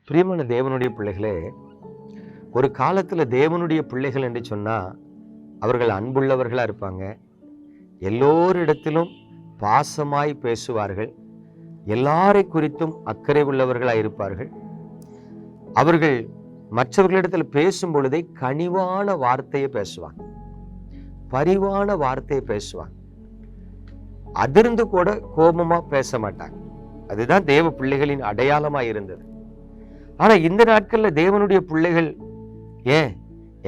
பிரியமான தேவனுடைய பிள்ளைகளே, ஒரு காலத்தில் தேவனுடைய பிள்ளைகள் என்று சொன்னால் அவர்கள் அன்புள்ளவர்களாக இருப்பாங்க. எல்லோரிடத்திலும் பாசமாய் பேசுவார்கள். எல்லாரை குறித்தும் அக்கறை உள்ளவர்களாக இருப்பார்கள். அவர்கள் மற்றவர்களிடத்தில் பேசும் பொழுதே கனிவான வார்த்தையை பேசுவாங்க, பரிவான வார்த்தையை பேசுவாங்க. அதிர்ந்து கூட கோபமா பேச மாட்டாங்க. அதுதான் தேவ பிள்ளைகளின் அடையாளமாக இருந்தது. ஆனா இந்த நாட்கள்ல தேவனுடைய பிள்ளைகள் ஏன்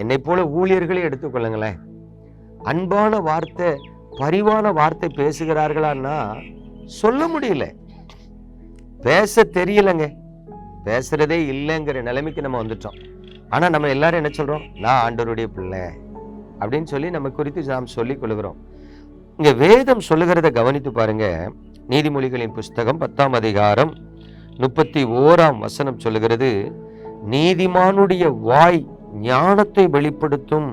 என்னை போல ஊழியர்களை எடுத்துக்கொள்ளுங்களேன், அன்பான வார்த்தை பரிவான வார்த்தை பேசுகிறார்களான்னா சொல்ல முடியல. பேச தெரியலங்க, பேசுறதே இல்லைங்கிற நிலைமைக்கு நம்ம வந்துட்டோம். ஆனா நம்ம எல்லாரும் என்ன சொல்றோம், நான் ஆண்டவருடைய பிள்ளை அப்படின்னு சொல்லி நம்ம குறித்து நாம் சொல்லிக் கொள்கிறோம். இங்க வேதம் சொல்லுகிறத கவனித்து பாருங்க. நீதிமொழிகளின் புஸ்தகம் 10ஆம் அதிகாரம் 31ஆம் வசனம் சொல்லுகிறது, நீதிமானுடைய வாய் ஞானத்தை வெளிப்படுத்தும்,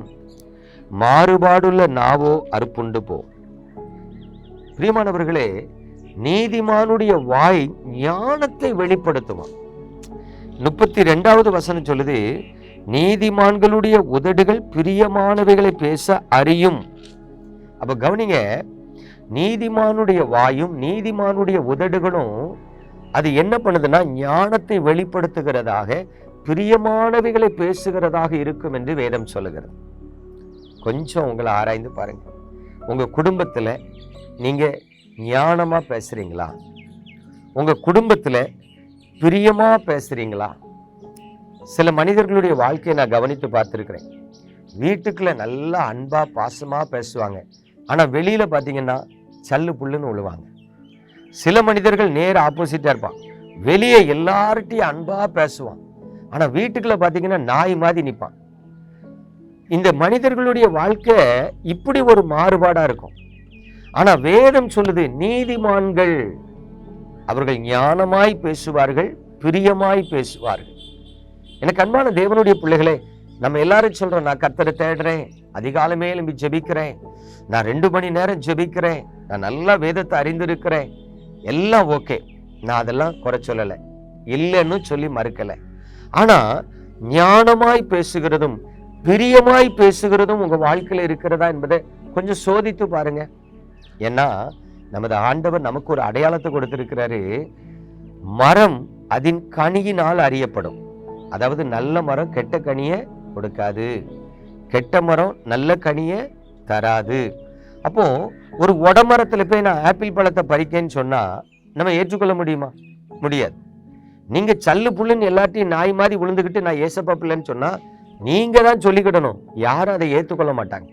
மாறுபாடுள்ள நாவோ அறுப்புண்டு போ. பிரியமானவர்களே, நீதிமானுடைய வாய் ஞானத்தை வெளிப்படுத்துமா. 32வது வசனம் சொல்லுது, நீதிமான்களுடைய உதடுகள் பிரியமானவைகளை பேச அறியும். அப்ப கவனிங்க, நீதிமானுடைய வாயும் நீதிமானுடைய உதடுகளும் அது என்ன பண்ணுதுன்னா ஞானத்தை வெளிப்படுத்துகிறதாக, பிரியமானவைகளை பேசுகிறதாக இருக்கும் என்று வேதம் சொல்லுகிறது. கொஞ்சம் உங்களை ஆராய்ந்து பாருங்க. உங்க குடும்பத்துல நீங்க ஞானமா பேசுறீங்களா? உங்க குடும்பத்துல பிரியமா பேசுறீங்களா? சில மனிதர்களுடைய வாழ்க்கையை நான் கவனித்து பார்த்துருக்கிறேன். வீட்டுக்குள்ள நல்லா அன்பா பாசமா பேசுவாங்க, ஆனா வெளியில பாத்தீங்கன்னா சல்லு புல்லுன்னு விழுவாங்க. சில மனிதர்கள் நேர் ஆப்போசிட்டா இருப்பான், வெளியே எல்லார்ட்டையும் அன்பா பேசுவான், ஆனா வீட்டுக்குள்ள பாத்தீங்கன்னா நாய் மாதிரி நிற்பான். இந்த மனிதர்களுடைய வாழ்க்கை இப்படி ஒரு மாறுபாடா இருக்கும். ஆனா வேதம் சொல்லுது, நீதிமான்கள் அவர்கள் ஞானமாய் பேசுவார்கள், பிரியமாய் பேசுவார்கள். எனக்கு அன்பான தேவனுடைய பிள்ளைகளே, நம்ம எல்லாரும் சொல்றோம், நான் கர்த்தரை தேடுறேன், அதிகாலமே எழும்பி ஜெபிக்கிறேன், நான் 2 மணி நேரம் ஜெபிக்கிறேன், நான் நல்லா வேதத்தை அறிந்திருக்கிறேன், எல்லாம் ஓகே, நான் அதெல்லாம் குறை சொல்லலை, இல்லைன்னு சொல்லி மறுக்கலை. ஆனா ஞானமாய் பேசுகிறதும் பிரியமாய் பேசுகிறதும் உங்க வாழ்க்கையில இருக்கிறதா என்பதை கொஞ்சம் சோதித்து பாருங்க. ஏன்னா நமது ஆண்டவர் நமக்கு ஒரு அடையாளத்தை கொடுத்திருக்கிறாரு. மரம் அதன் கனியினால் அறியப்படும். அதாவது நல்ல மரம் கெட்ட கனியை கொடுக்காது, கெட்ட மரம் நல்ல கனியை தராது. அப்போ ஒரு உடமரத்துல போய் நான் ஆப்பிள் பழத்தை பறிக்கேன்னு சொன்னா நம்ம ஏற்றுக்கொள்ள முடியுமா? முடியாது. நீங்க சல்லு புல்லுன்னு எல்லாத்தையும் நாய் மாதிரி விழுந்துக்கிட்டு நான் ஏசப்பா பிள்ளைன்னு சொன்னா நீங்க தான் சொல்லிக்கிடணும், யாரும் அதை ஏற்றுக்கொள்ள மாட்டாங்க.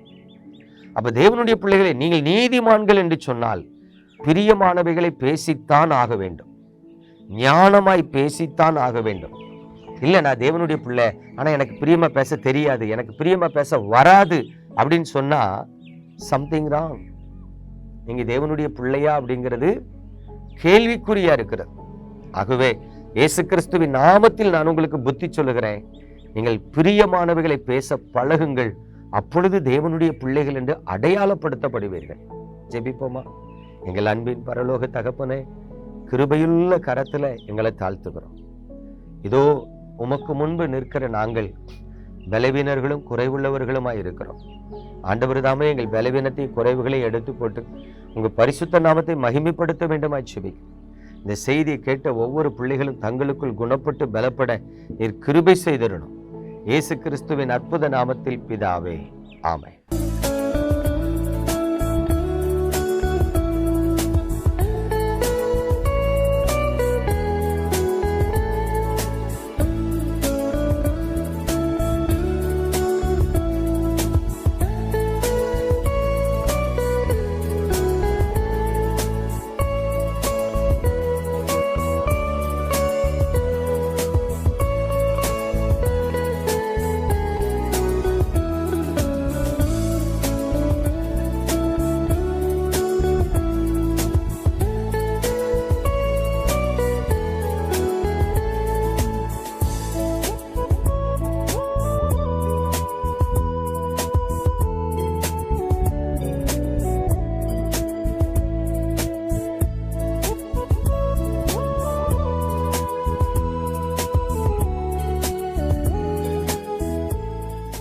அப்ப தேவனுடைய பிள்ளைகளை, நீங்கள் நீதிமான்கள் என்று சொன்னால் பிரியமானவைகளை பேசித்தான் ஆக வேண்டும், ஞானமாய் பேசித்தான் ஆக வேண்டும். இல்லை நான் தேவனுடைய பிள்ளை, ஆனா எனக்கு பிரியமா பேச தெரியாது, எனக்கு பிரியமா பேச வராது அப்படின்னு சொன்னா சம்திங் ராங். நீங்க தேவனுடைய பிள்ளையா அப்படிங்கிறது கேள்விக்குறியா இருக்கிறது. ஆகவே இயேசு கிறிஸ்துவின் நாமத்தில் நான் உங்களுக்கு புத்தி சொல்லுகிறேன், நீங்கள் பிரியமானவைகளை பேச பழகுங்கள், அப்பொழுது தேவனுடைய பிள்ளைகள் என்று அடையாளப்படுத்தப்படுவீர்கள். ஜெபிப்போமா? எங்கள் அன்பின் பரலோக தகப்பனே, கிருபையுள்ள கரத்துல எங்களை தாழ்த்துகிறோம். இதோ உமக்கு முன்பு நிற்கிற நாங்கள் பலவீனர்களும் குறைவுள்ளவர்களுமாய் இருக்கிறோம். ஆண்டவர் தாமே எங்கள் பலவீனத்தை குறைவுகளை எடுத்து போட்டு உங்க பரிசுத்த நாமத்தை மகிமைப்படுத்த வேண்டுமாய் ஜெபிக்கிறேன். இந்த செய்தியை கேட்ட ஒவ்வொரு பிள்ளைகளும் தங்களுக்குள் குணப்பட்டு பலப்பட நீர் கிருபை செய்திடணும். இயேசு கிறிஸ்துவின் அற்புத நாமத்தில் பிதாவே, ஆமென்.